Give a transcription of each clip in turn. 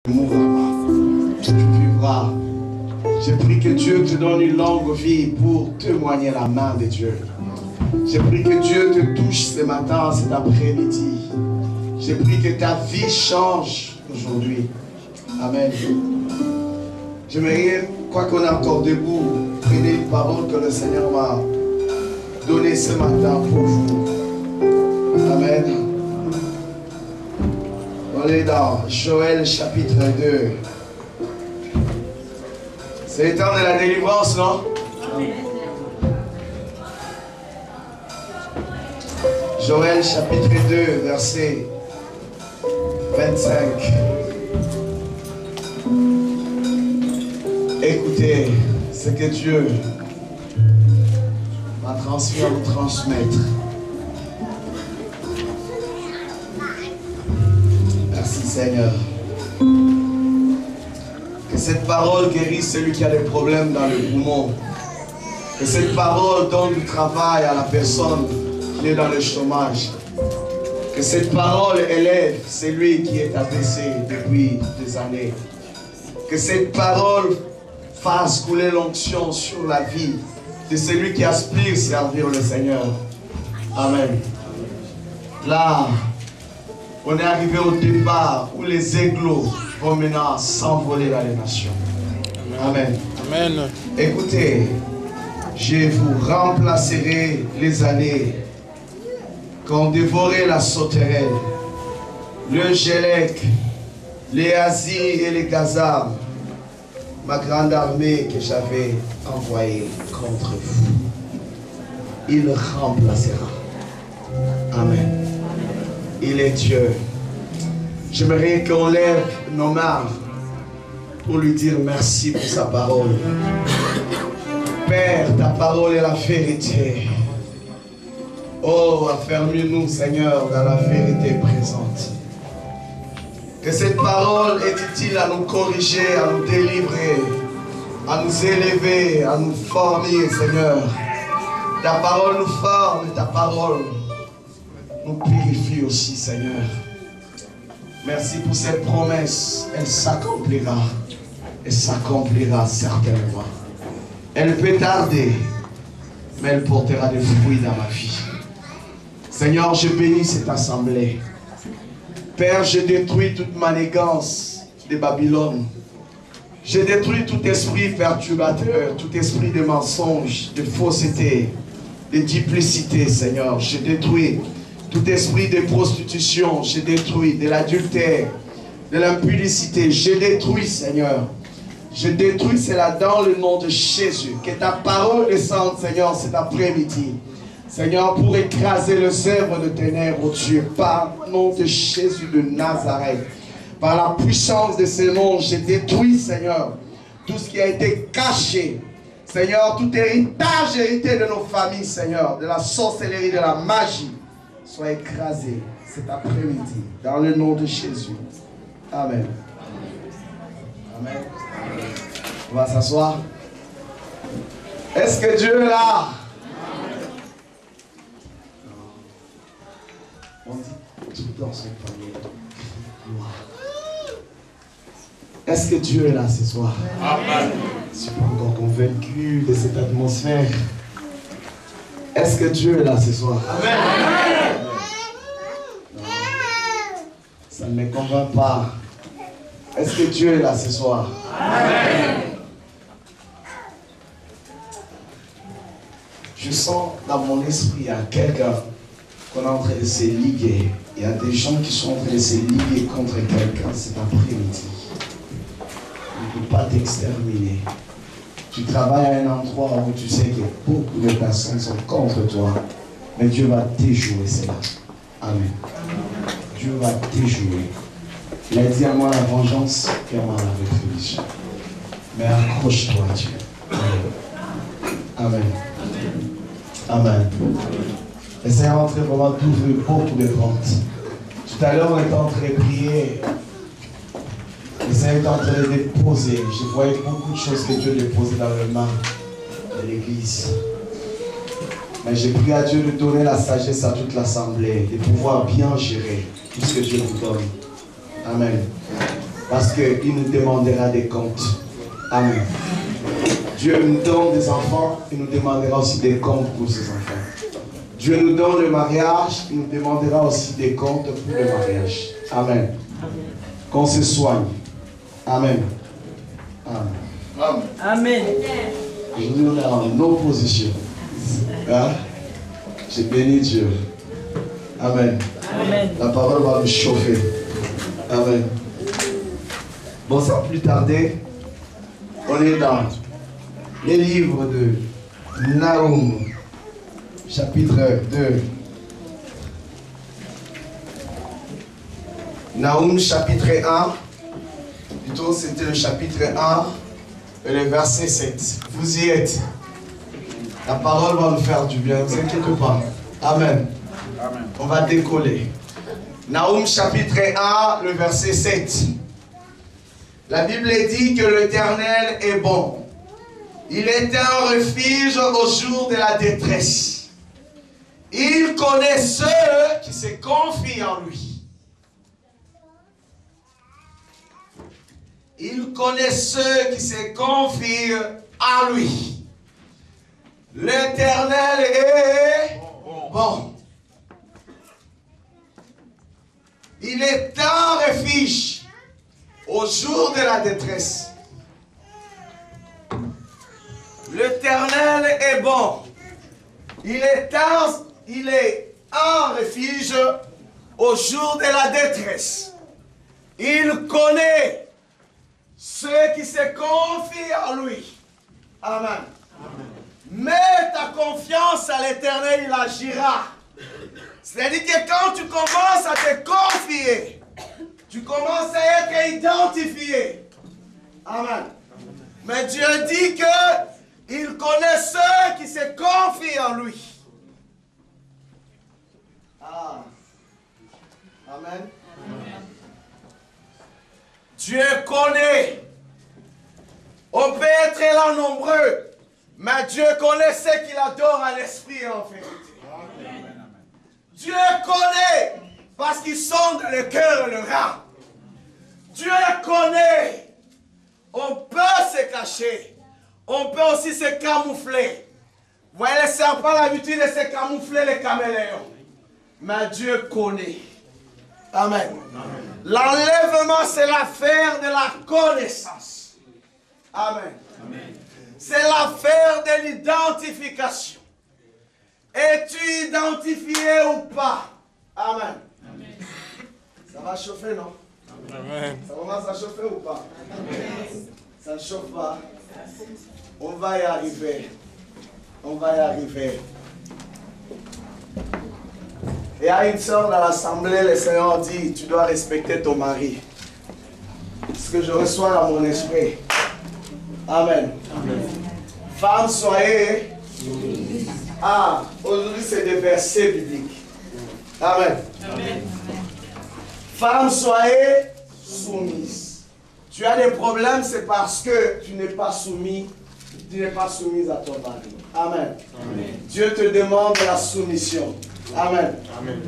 mourras pas, tu vivras. J'ai pris que Dieu te donne une longue vie pour témoigner la main de Dieu. J'ai pris que Dieu te touche ce matin, cet après-midi. J'ai pris que ta vie change aujourd'hui. Amen. J'aimerais, quoi qu'on est encore debout, prenez une parole que le Seigneur m'a donnée ce matin pour vous. Amen. On est dans Joël chapitre 2. C'est le temps de la délivrance, non? Joël chapitre 2, verset 25. Écoutez ce que Dieu m'a transmis à vous transmettre. Merci Seigneur. Que cette parole guérisse celui qui a des problèmes dans le poumon. Que cette parole donne du travail à la personne qui est dans le chômage. Que cette parole élève celui qui est abaissé depuis des années. Que cette parole fasse couler l'onction sur la vie de celui qui aspire à servir le Seigneur. Amen. Là, on est arrivé au départ où les aiglots vont maintenant s'envoler dans les nations. Amen. Amen. Écoutez, je vous remplacerai les années qu'ont dévoré la sauterelle, le Gélec, les Assyriens et les Gazam, ma grande armée que j'avais envoyée contre vous. Il remplacera. Amen. Il est Dieu. J'aimerais qu'on lève nos mains pour lui dire merci pour sa parole. Père, ta parole est la vérité. Oh, affermis-nous, Seigneur, dans la vérité présente. Que cette parole est utile à nous corriger, à nous délivrer, à nous élever, à nous former, Seigneur. Ta parole nous forme, ta parole nous purifie aussi, Seigneur. Merci pour cette promesse. Elle s'accomplira. Elle s'accomplira certainement. Elle peut tarder, mais elle portera des fruits dans ma vie. Seigneur, je bénis cette assemblée. Père, je détruis toute manigance de Babylone. Je détruis tout esprit perturbateur, tout esprit de mensonge, de fausseté, de duplicité, Seigneur. Je détruis tout esprit de prostitution. Je détruis de l'adultère, de l'impudicité. Je détruis, Seigneur. Je détruis cela dans le nom de Jésus. Que ta parole descende, Seigneur, cet après-midi. Seigneur, pour écraser les œuvres de ténèbres, oh Dieu, par le nom de Jésus de Nazareth, par la puissance de ce nom, je détruis, Seigneur, tout ce qui a été caché. Seigneur, tout héritage hérité de nos familles, Seigneur, de la sorcellerie, de la magie, soit écrasé cet après-midi, dans le nom de Jésus. Amen. Amen. On va s'asseoir. Est-ce que Dieu est là? On dit tout dans son panier. Est-ce que Dieu est là ce soir? Amen. Je ne suis pas encore convaincu de cette atmosphère. Est-ce que Dieu est là ce soir? Amen. Non, ça ne me convainc pas. Est-ce que Dieu est là ce soir? Amen. Je sens dans mon esprit, il y a quelqu'un qu'on est en train de se liguer. Il y a des gens qui sont en train de se liguer contre quelqu'un cet après-midi. Il ne peut pas t'exterminer. Tu travailles à un endroit où tu sais que beaucoup de personnes sont contre toi. Mais Dieu va déjouer cela. Amen. Dieu va déjouer. Il a dit à moi la vengeance et à moi la rétribution. Mais accroche-toi à Dieu. Amen. Amen. Le Seigneur est en train vraiment d'ouvrir beaucoup de portes. Tout à l'heure, on était en train de prier. Le Seigneur est en train de déposer. Je voyais beaucoup de choses que Dieu déposait dans les mains de l'Église. Mais j'ai prié à Dieu de donner la sagesse à toute l'assemblée, de pouvoir bien gérer tout ce que Dieu vous donne. Amen. Parce qu'il nous demandera des comptes. Amen. Dieu nous donne des enfants, il nous demandera aussi des comptes pour ses enfants. Dieu nous donne le mariage, il nous demandera aussi des comptes pour le mariage. Amen. Qu'on se soigne. Amen. Amen. Amen. Aujourd'hui, on est en opposition. Hein? J'ai béni Dieu. Amen. Amen. La parole va nous chauffer. Amen. Bon, sans plus tarder, on est dans les livres de Nahum, chapitre 2. Nahum, chapitre 1. Plutôt, c'était le chapitre 1 et le verset 7. Vous y êtes. La parole va nous faire du bien, ne vous inquiétez pas. Amen. Amen. On va décoller. Nahum chapitre 1, le verset 7. La Bible dit que l'Éternel est bon. Il est un refuge au jour de la détresse. Il connaît ceux qui se confient en lui. Il connaît ceux qui se confient en lui. L'Éternel est bon. Il est un refuge au jour de la détresse. L'Éternel est bon. Il est un refuge au jour de la détresse. Il connaît ceux qui se confient en lui. Amen. Mets ta confiance à l'Éternel, il agira. C'est-à-dire que quand tu commences à te confier, tu commences à être identifié. Amen. Mais Dieu dit qu'il connaît ceux qui se confient en lui. Ah. Amen. Dieu connaît. On peut être là nombreux. Mais Dieu connaît ceux qui l'adorent à l'esprit et en vérité. Dieu connaît parce qu'ils sondent le cœur et le rang. Dieu connaît. On peut se cacher. On peut aussi se camoufler. Vous voyez, les serpents ont l'habitude de se camoufler, les caméléons. Mais Dieu connaît. Amen. L'enlèvement, c'est l'affaire de la connaissance. Amen. Amen. C'est l'affaire de l'identification. Es-tu identifié ou pas? Amen. Amen. Ça va chauffer, non? Amen. Ça commence à chauffer ou pas? Amen. Ça ne chauffe pas. On va y arriver. On va y arriver. Il y a une soeur dans l'assemblée, le Seigneur dit, tu dois respecter ton mari. Ce que je reçois dans mon esprit. Amen. Amen. Femmes, soyez. Ah, aujourd'hui c'est des versets bibliques. Amen. Amen. Femmes, soyez soumises. Tu as des problèmes, c'est parce que tu n'es pas soumis. Tu n'es pas soumise à ton mari. Amen. Amen. Dieu te demande la soumission. Amen. Amen.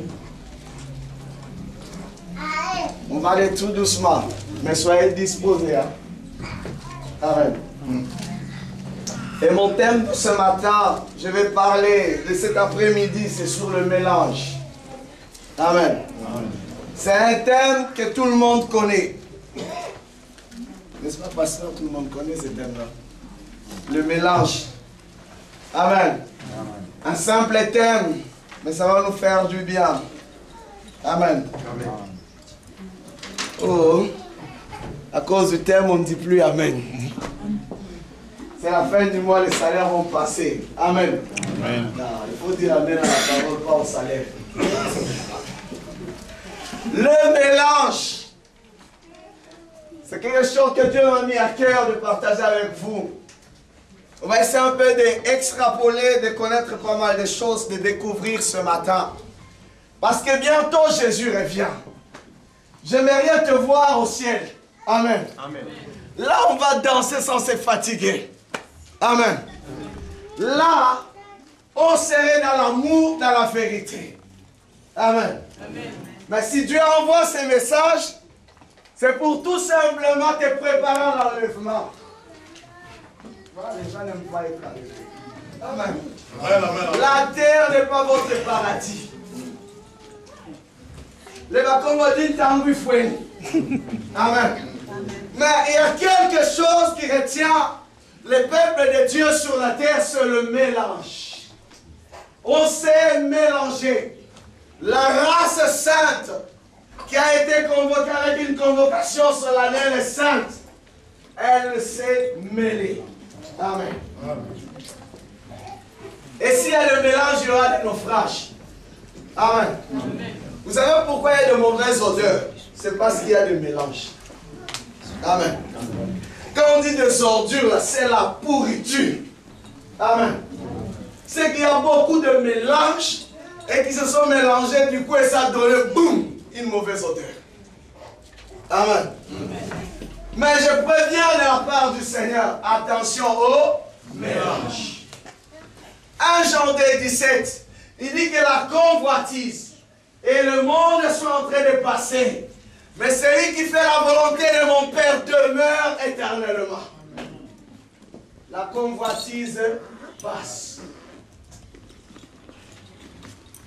On va aller tout doucement, mais soyez disposés. Hein? Amen. Et mon thème de ce matin, je vais parler de cet après-midi, c'est sur le mélange. Amen. C'est un thème que tout le monde connaît. N'est-ce pas, pasteur? Tout le monde connaît ce thème-là. Le mélange. Amen. Un simple thème, mais ça va nous faire du bien. Amen. Amen. Oh, à cause du thème, on ne dit plus Amen. C'est la fin du mois, les salaires vont passer. Amen. Amen. Non, il faut dire Amen à la parole, pas au salaire. Le mélange. C'est quelque chose que Dieu m'a mis à cœur de partager avec vous. On va essayer un peu d'extrapoler, de connaître pas mal de choses, de découvrir ce matin. Parce que bientôt Jésus revient. J'aimerais te voir au ciel. Amen. Amen. Là, on va danser sans se fatiguer. Amen. Là, on serait dans l'amour, dans la vérité. Amen. Amen. Mais si Dieu envoie ces messages, C'est pour tout simplement te préparer à l'enlèvement. Voilà, les gens n'aiment pas être enlevés. Amen. La terre n'est pas votre paradis. Les Bakongodines t'ennuient fouet. Amen. Mais il y a quelque chose qui retient le peuple de Dieu sur la terre, c'est le mélange. On s'est mélangé. La race sainte qui a été convoquée avec une convocation solennelle et sainte, elle s'est mêlée. Amen. Et s'il y a le mélange, il y aura des naufrages. Amen. Vous savez pourquoi il y a de mauvaises odeurs? C'est parce qu'il y a des mélanges. Amen. Quand on dit des ordures, c'est la pourriture. Amen. C'est qu'il y a beaucoup de mélanges et qui se sont mélangés, du coup, et ça a donné, boum, une mauvaise odeur. Amen. Mais je préviens de la part du Seigneur, attention au mélange. 1 Jean 17, il dit que la convoitise et le monde sont en train de passer. Mais celui qui fait la volonté de mon Père demeure éternellement. La convoitise passe.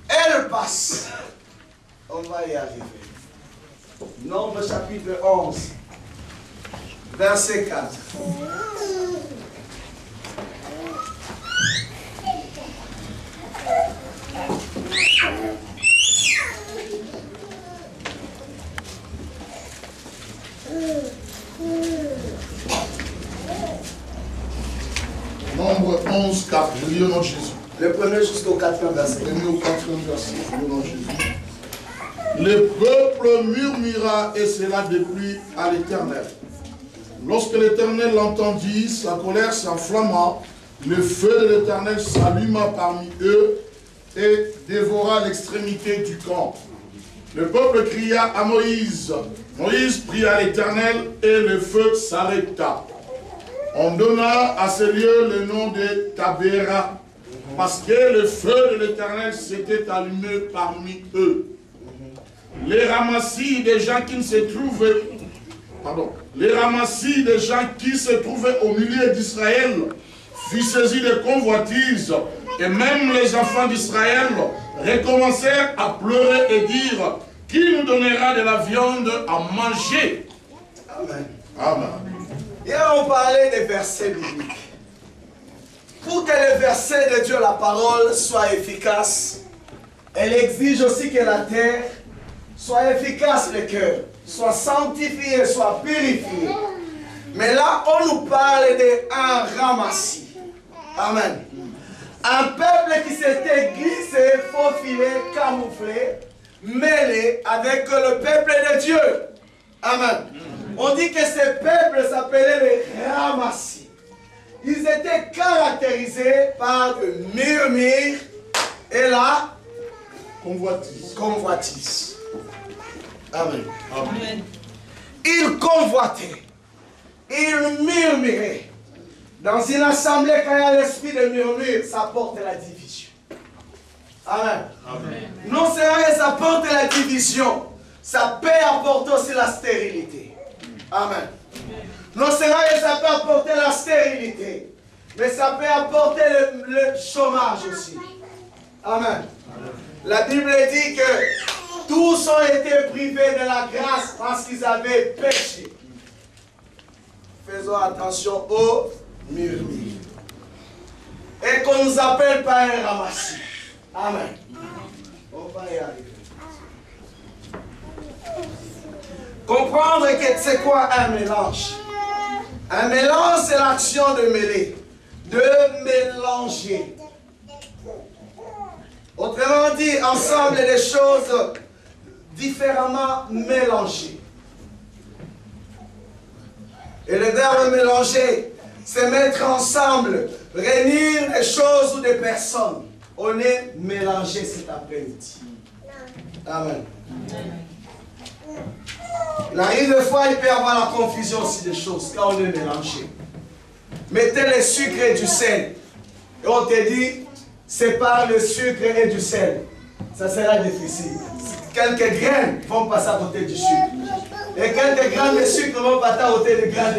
Elle passe. On va y arriver. Nombre chapitre 11, verset 4. Nombre 11, 4. Je lis au nom de Jésus. Le premier jusqu'au quatrième verset. Le premier au quatrième verset. Je lis au nom de Jésus. Le peuple murmura et cela déplut à l'Éternel. Lorsque l'Éternel l'entendit, sa colère s'enflamma, le feu de l'Éternel s'alluma parmi eux et dévora l'extrémité du camp. Le peuple cria à Moïse. Moïse pria à l'Éternel et le feu s'arrêta. On donna à ce lieu le nom de Tabéra, parce que le feu de l'Éternel s'était allumé parmi eux. Les ramassis des gens qui se trouvaient, au milieu d'Israël furent saisis de convoitise, et même les enfants d'Israël recommencèrent à pleurer et dire: qui nous donnera de la viande à manger? Amen. Amen. Hier, on parlait des versets bibliques. Pour que le verset de Dieu, la parole, soit efficace, elle exige aussi que la terre soit efficace, le cœur, soit sanctifié, soit purifié. Mais là, on nous parle d'un ramassis. Amen. Un peuple qui s'était glissé, faufilé, camouflé, mêlé avec le peuple de Dieu. Amen. On dit que ce peuple s'appelait les ramassis. Ils étaient caractérisés par le murmure et la convoitise. Amen. Amen. Ils convoitaient. Ils murmuraient. Dans une assemblée, quand il y a l'esprit de murmure, ça porte la division. Amen. Amen. Non seulement ça porte la division, ça peut apporter aussi la stérilité. Amen. Non seulement ça peut apporter la stérilité, mais ça peut apporter le chômage aussi. Amen. La Bible dit que tous ont été privés de la grâce parce qu'ils avaient péché. Faisons attention aux murmures. Et qu'on ne nous appelle pas un ramassis. Amen. On va y arriver. Comprendre que c'est quoi un mélange? Un mélange, c'est l'action de mêler, de mélanger. Autrement dit, ensemble des choses différemment mélangées. Et le verbe mélanger, c'est mettre ensemble, réunir des choses ou des personnes. On est mélangé cet après-midi. Amen. Il arrive des fois, il peut y avoir la confusion aussi des choses quand on est mélangé. Mettez le sucre et du sel. Et on te dit, sépare le sucre et du sel. Ça sera difficile. Quelques graines vont passer à côté du sucre. Et quand tes grands sucres vont partir au thé de grandes